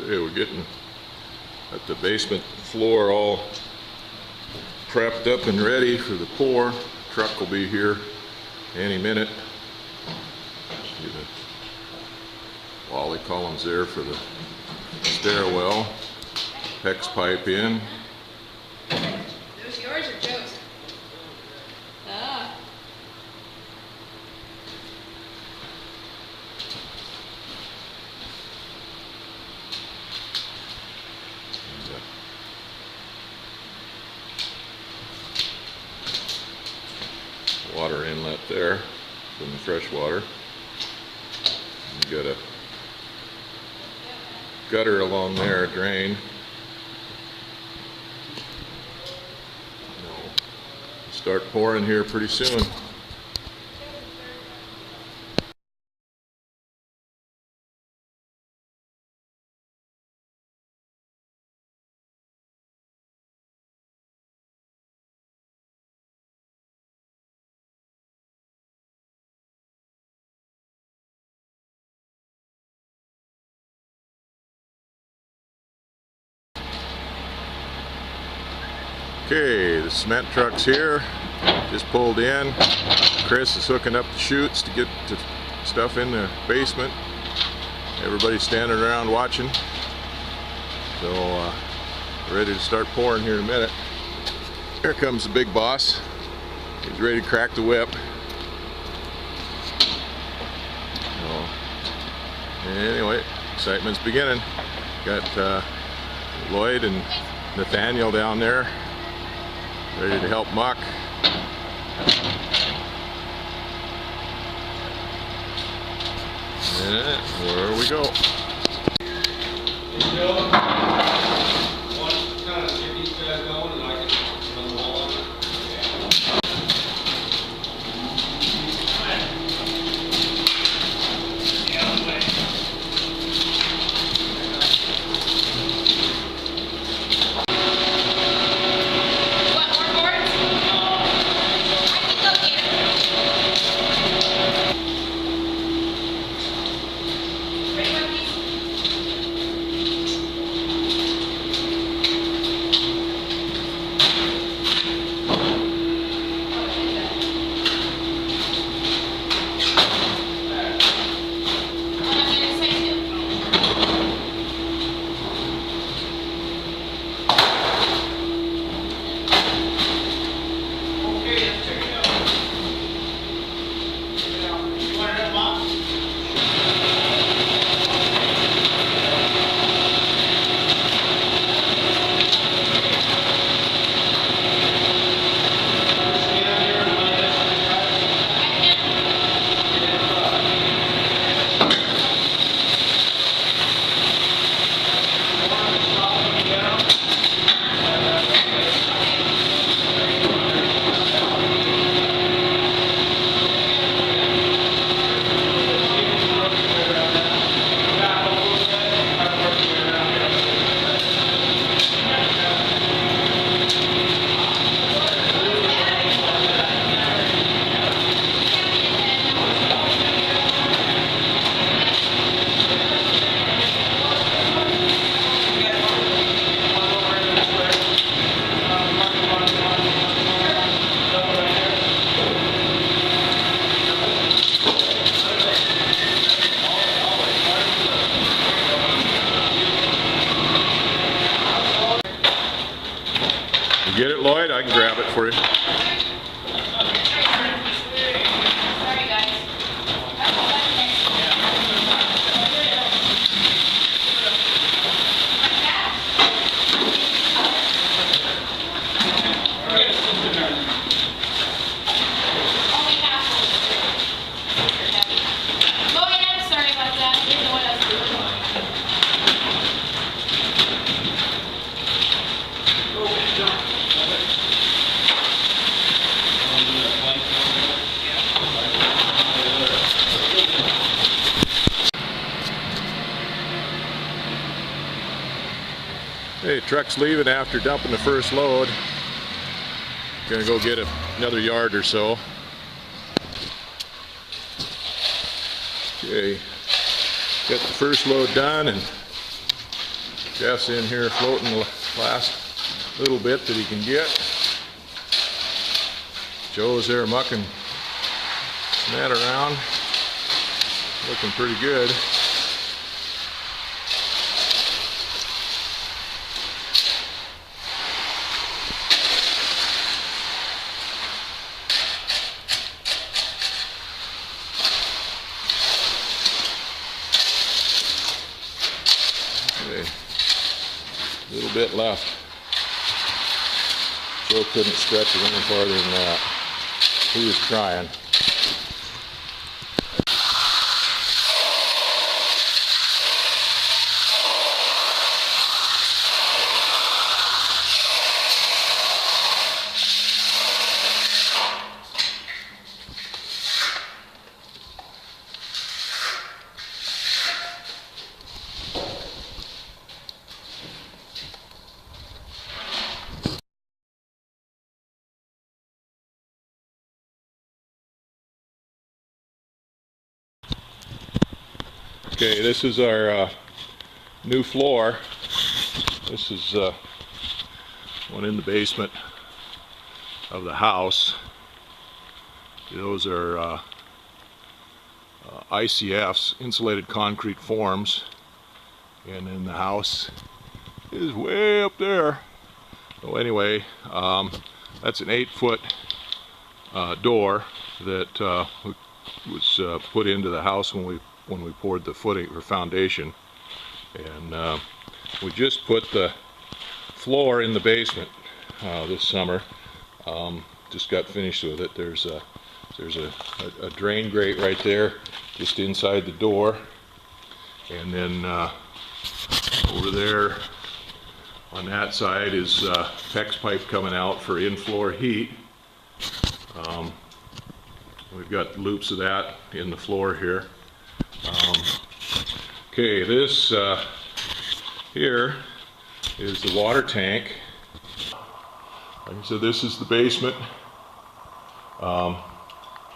Okay, we're getting at the basement floor all prepped up and ready for the pour. Truck will be here any minute. See the Wally columns there for the stairwell. PEX pipe in. Those yours or Joe's? Ah. Water inlet there from the fresh water. You got a gutter along there, a drain. Start pouring here pretty soon. Okay, the cement truck's here, just pulled in. Chris is hooking up the chutes to get the stuff in the basement. Everybody's standing around watching. So we're ready to start pouring here in a minute. Here comes the big boss. He's ready to crack the whip. So, anyway, excitement's beginning. Got Lloyd and Nathaniel down there, ready to help muck. And where we go. Hey Joe, want to kind of get these guys going and I can run the wall on it? Get it, Lloyd? I can grab it for you. Hey, truck's leaving after dumping the first load. Gonna go get another yard or so. Okay, Got the first load done, and Jeff's in here floating the last little bit that he can get. Joe's there mucking that around, looking pretty good. A little bit left. Joe couldn't stretch it any farther than that. He was trying. Okay, this is our new floor. This is one in the basement of the house. Those are ICFs, insulated concrete forms, and then the house is way up there. So anyway, that's an 8-foot door that was put into the house when we poured the footing or foundation, and we just put the floor in the basement this summer. Just got finished with it. There's a drain grate right there just inside the door, and then over there on that side is PEX pipe coming out for in-floor heat. We've got loops of that in the floor here. Okay, this here is the water tank. Like I said, this is the basement.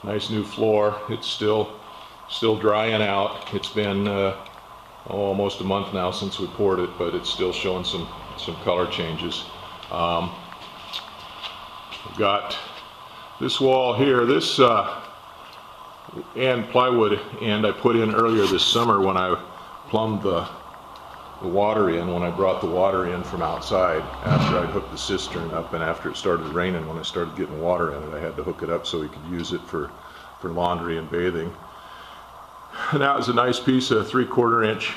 Nice new floor. It's still drying out. It's been almost a month now since we poured it, but it's still showing some color changes. We've got this wall here. This and plywood, and I put in earlier this summer when I plumbed the water in, when I brought the water in from outside after I'd hooked the cistern up, and after it started raining, when I started getting water in it, I had to hook it up so we could use it for laundry and bathing. And that was a nice piece of 3/4 inch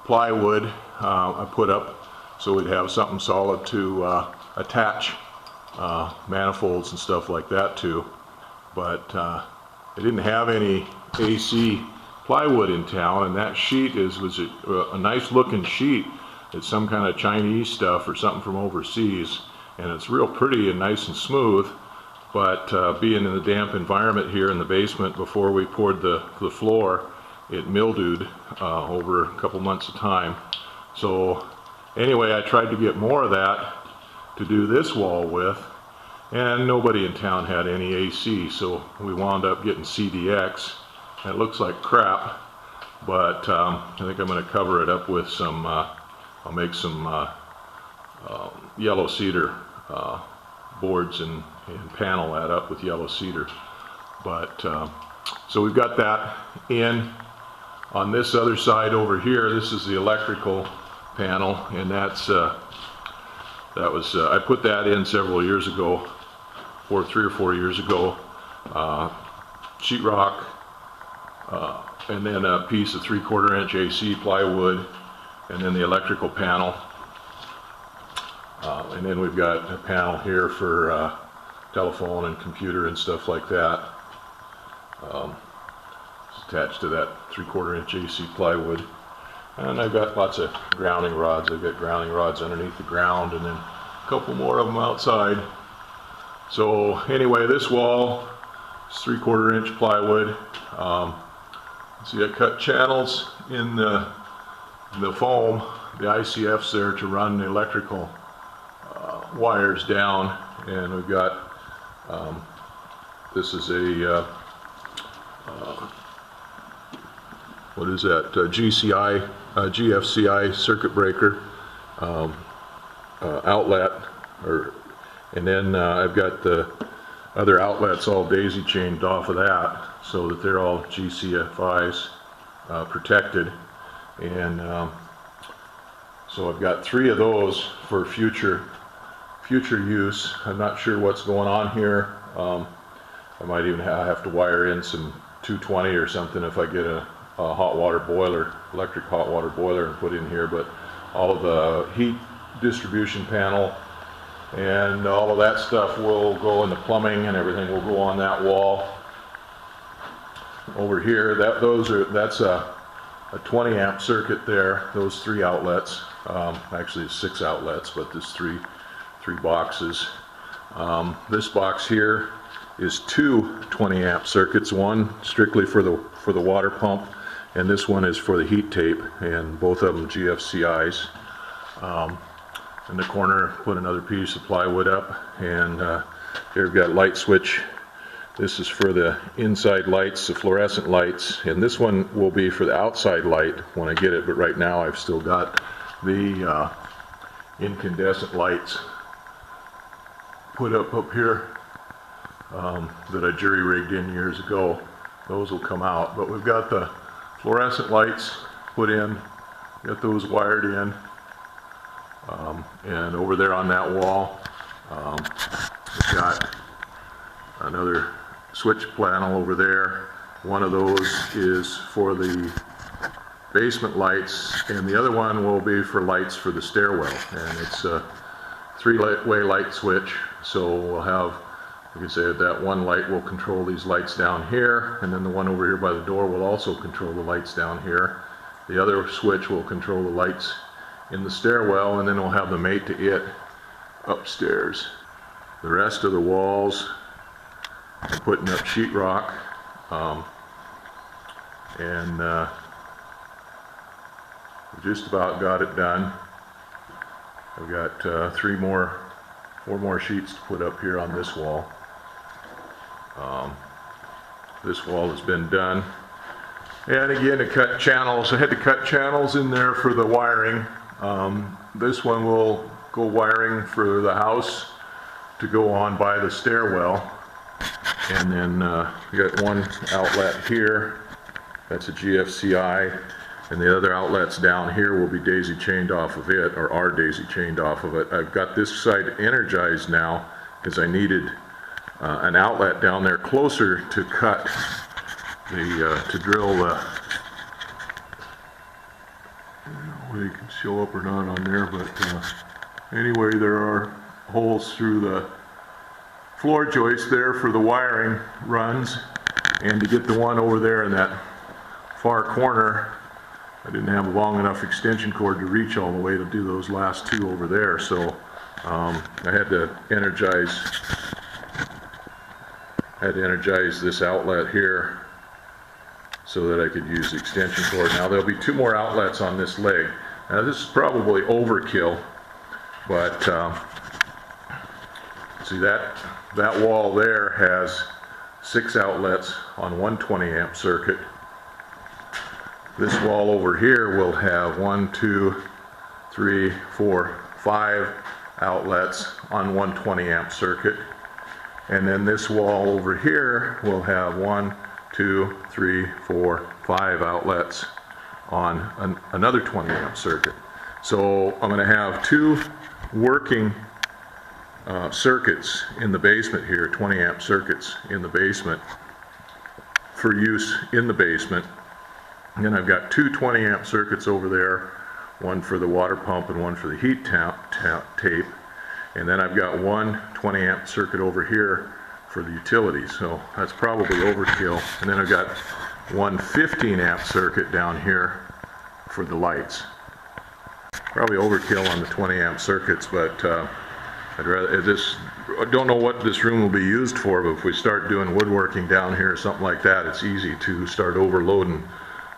plywood I put up so we'd have something solid to attach manifolds and stuff like that to. But I didn't have any AC plywood in town, and that sheet was a nice looking sheet. It's some kind of Chinese stuff or something from overseas, and it's real pretty and nice and smooth, but being in the damp environment here in the basement before we poured the floor, it mildewed over a couple months of time. So anyway, I tried to get more of that to do this wall with, and nobody in town had any AC, so we wound up getting CDX. It looks like crap, but I think I'm going to cover it up with some, I'll make some yellow cedar boards and panel that up with yellow cedar. But so we've got that in. On this other side over here, this is the electrical panel, and that's I put that in several years ago, 3 or 4 years ago. Sheetrock, and then a piece of 3/4 inch AC plywood, and then the electrical panel. And then we've got a panel here for telephone and computer and stuff like that. It's attached to that 3/4 inch AC plywood. And I've got lots of grounding rods. I've got grounding rods underneath the ground, and then a couple more of them outside. So anyway, this wall is 3/4 inch plywood. See, I cut channels in the foam, the ICFs there, to run the electrical wires down, and we've got this is a what is that, GFCI circuit breaker outlet, and then I've got the other outlets all daisy chained off of that so that they're all GCFIs protected. And so I've got 3 of those for future use. I'm not sure what's going on here. I might even have to wire in some 220 or something if I get a hot water boiler, electric hot water boiler, and put in here. But all of the heat distribution panel and all of that stuff will go in the plumbing, and everything will go on that wall over here. That's a 20 amp circuit there, those 3 outlets. Actually it's 6 outlets, but there's three boxes. This box here is 2 20 amp circuits, one strictly for the water pump, and this one is for the heat tape, and both of them GFCIs. In the corner, put another piece of plywood up, and here we've got light switch. This is for the inside lights, the fluorescent lights, and this one will be for the outside light when I get it, but right now I've still got the incandescent lights put up here that I jury rigged in years ago. Those will come out, but we've got the fluorescent lights put in, got those wired in, and over there on that wall we've got another switch panel over there. One of those is for the basement lights, and the other one will be for lights for the stairwell, and it's a 3-way light switch. So we'll have, you can say that one light will control these lights down here, and then the one over here by the door will also control the lights down here. The other switch will control the lights in the stairwell, and then we'll have the mate to it upstairs. The rest of the walls, I'm putting up sheetrock, and just about got it done. I've got 4 more sheets to put up here on this wall. This wall has been done. And again, to cut channels, I had to cut channels in there for the wiring. This one will go wiring for the house to go on by the stairwell. And then we got one outlet here, that's a GFCI, and the other outlets down here will be daisy chained off of it, or are daisy chained off of it. I've got this side energized now because I needed an outlet down there closer to cut to drill the, whether you can show up or not on there, but anyway, there are holes through the floor joist there for the wiring runs, and to get the one over there in that far corner, I didn't have a long enough extension cord to reach all the way to do those last 2 over there, so I had to energize this outlet here so that I could use the extension cord. Now there'll be 2 more outlets on this leg. Now this is probably overkill, but see that wall there has 6 outlets on one 20 amp circuit. This wall over here will have 1, 2, 3, 4, 5 outlets on one 20 amp circuit. And then this wall over here will have 1, 2, 3, 4, 5 outlets on another 20 amp circuit. So I'm going to have 2 working circuits in the basement here, 20 amp circuits in the basement for use in the basement. And then I've got 2 20 amp circuits over there, one for the water pump and one for the heat tape. And then I've got 1 20 amp circuit over here for the utilities. So that's probably overkill. And then I've got 1 15 amp circuit down here for the lights. Probably overkill on the 20 amp circuits, but I'd rather I don't know what this room will be used for, but if we start doing woodworking down here or something like that, it's easy to start overloading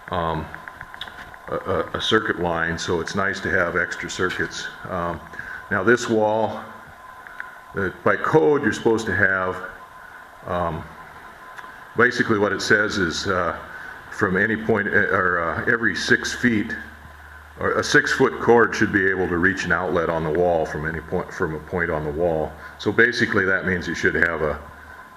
a circuit line, so it's nice to have extra circuits. Now this wall, by code you're supposed to have, basically what it says is from any point, or every 6 feet, or a 6-foot cord should be able to reach an outlet on the wall from any point, from a point on the wall. So basically that means you should have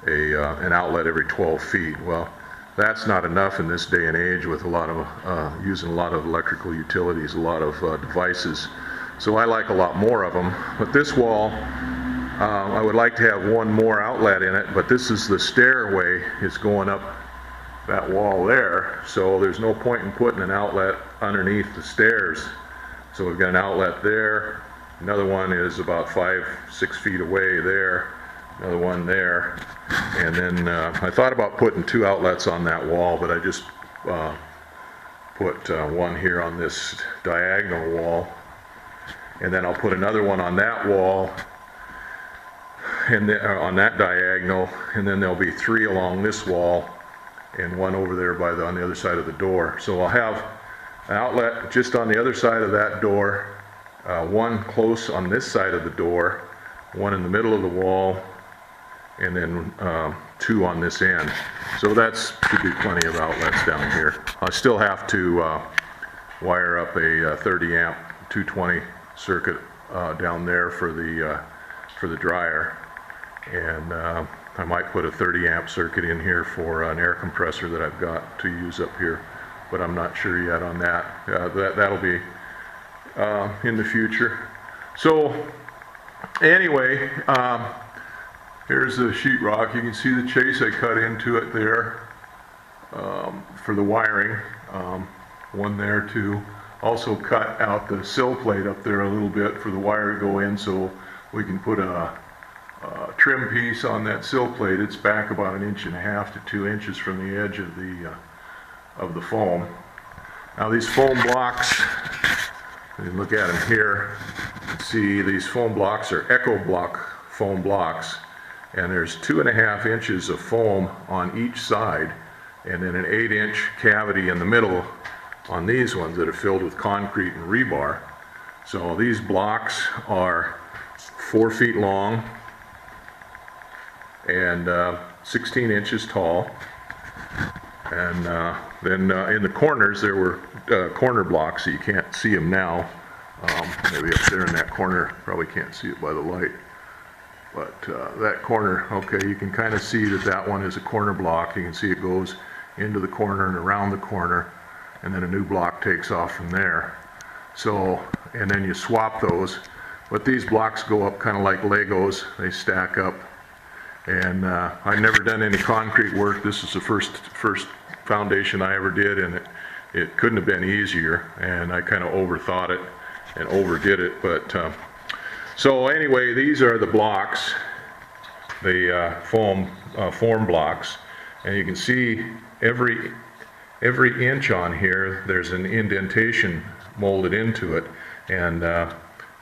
an outlet every 12 feet. Well, that's not enough in this day and age with a lot of using a lot of electrical utilities, a lot of devices. So I like a lot more of them. But this wall, I would like to have one more outlet in it, but this is the stairway. It's going up that wall there, so there's no point in putting an outlet underneath the stairs. So we've got an outlet there, another one is about 5-6 feet away there, another one there, and then I thought about putting 2 outlets on that wall, but I just put one here on this diagonal wall, and then I'll put another one on that wall, and then, on that diagonal, and then there'll be 3 along this wall, and one over there on the other side of the door. So I'll have an outlet just on the other side of that door, one close on this side of the door, one in the middle of the wall, and then 2 on this end. So that should be plenty of outlets down here. I still have to wire up a 30 amp 220 circuit down there for the dryer, and I might put a 30 amp circuit in here for an air compressor that I've got to use up here, but I'm not sure yet on that. That'll be in the future. So anyway, here's the sheetrock. You can see the chase I cut into it there for the wiring. One there too. Also cut out the sill plate up there a little bit for the wire to go in, so we can put a trim piece on that sill plate. It's back about 1.5 to 2 inches from the edge of the foam. Now these foam blocks, you can look at them here. You can see these foam blocks are Echo Block foam blocks, and there's 2.5 inches of foam on each side, and then an 8-inch cavity in the middle on these ones that are filled with concrete and rebar. So these blocks are 4 feet long and 16 inches tall, and then in the corners there were corner blocks, so you can't see them now. Maybe up there in that corner, probably can't see it by the light, but that corner, okay, you can kind of see that one is a corner block. You can see it goes into the corner and around the corner, and then a new block takes off from there. So, and then you swap those, but these blocks go up kind of like Legos. They stack up. And I've never done any concrete work. This is the first foundation I ever did, and it couldn't have been easier, and I kind of overthought it and overdid it. But so anyway, these are the blocks, the form blocks, and you can see every inch on here there's an indentation molded into it, and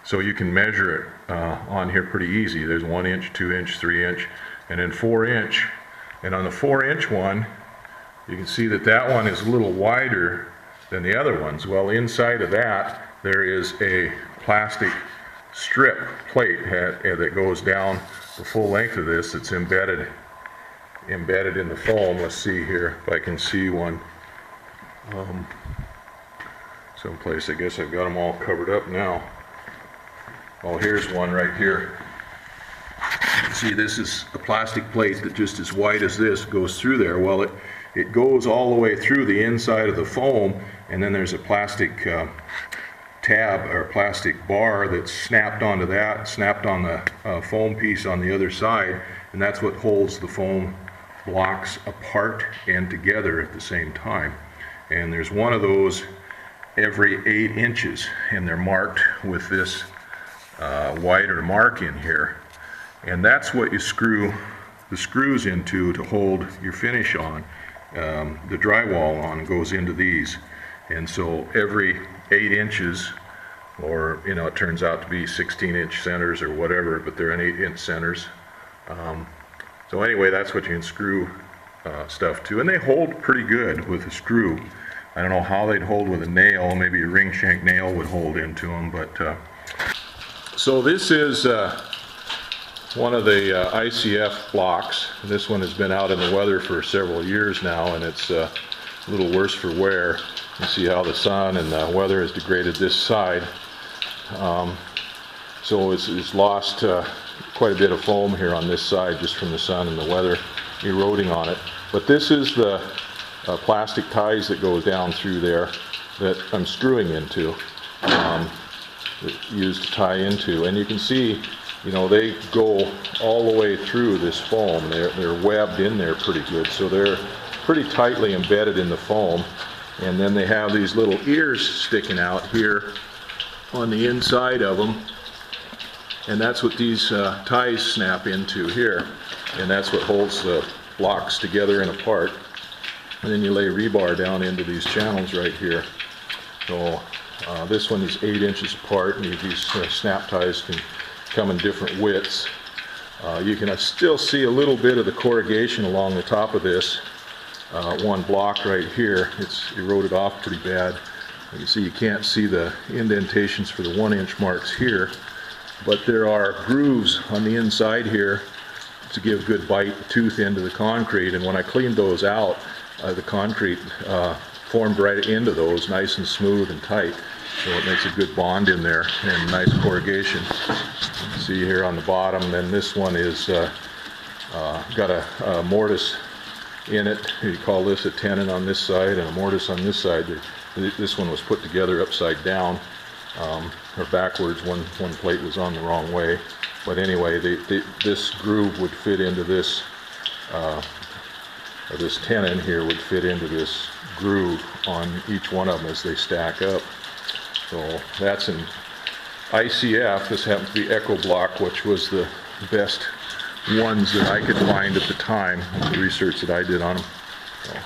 so you can measure it on here pretty easy. There's 1 inch, 2 inch, 3 inch, and then 4 inch. And on the 4 inch one, you can see that one is a little wider than the other ones. Well, inside of that, there is a plastic strip plate that goes down the full length of this. It's embedded in the foam. Let's see here if I can see one someplace. I guess I've got them all covered up now. Oh, here's one right here. See, this is a plastic plate that just as wide as this goes through there. Well, it goes all the way through the inside of the foam, and then there's a plastic tab or plastic bar that's snapped onto that, snapped on the foam piece on the other side, and that's what holds the foam blocks apart and together at the same time. And there's one of those every 8 inches, and they're marked with this wider mark in here, and that's what you screw the screws into to hold your finish on. The drywall on goes into these, and so every 8 inches, or it turns out to be 16-inch centers or whatever, but they're in 8-inch centers. So anyway, that's what you can screw stuff to, and they hold pretty good with a screw. I don't know how they'd hold with a nail. Maybe a ring shank nail would hold into them, but so this is one of the ICF blocks. This one has been out in the weather for several years now, and it's a little worse for wear. You see how the sun and the weather has degraded this side. So it's lost quite a bit of foam here on this side just from the sun and the weather eroding on it. But this is the plastic ties that go down through there that I'm screwing into, that used to tie into. And you can see, you know, they go all the way through this foam. They're webbed in there pretty good, so they're pretty tightly embedded in the foam. And then they have these little ears sticking out here on the inside of them, and that's what these ties snap into here, and that's what holds the blocks together and apart. And then you lay rebar down into these channels right here. So this one is 8 inches apart, and these snap ties can come in different widths. You can still see a little bit of the corrugation along the top of this one block right here. It's eroded off pretty bad. You see, you can't see the indentations for the 1-inch marks here, but there are grooves on the inside here to give good bite tooth into the concrete. And when I cleaned those out, the concrete formed right into those, nice and smooth and tight. So it makes a good bond in there and nice corrugation. See here on the bottom. Then this one is got a mortise in it. You call this a tenon on this side and a mortise on this side. This one was put together upside down, or backwards. One plate was on the wrong way. But anyway, this groove would fit into this, or this tenon here would fit into this groove on each one of them as they stack up. So that's an ICF. This happens to be Echo Block, which was the best ones that I could find at the time, the research that I did on them. So.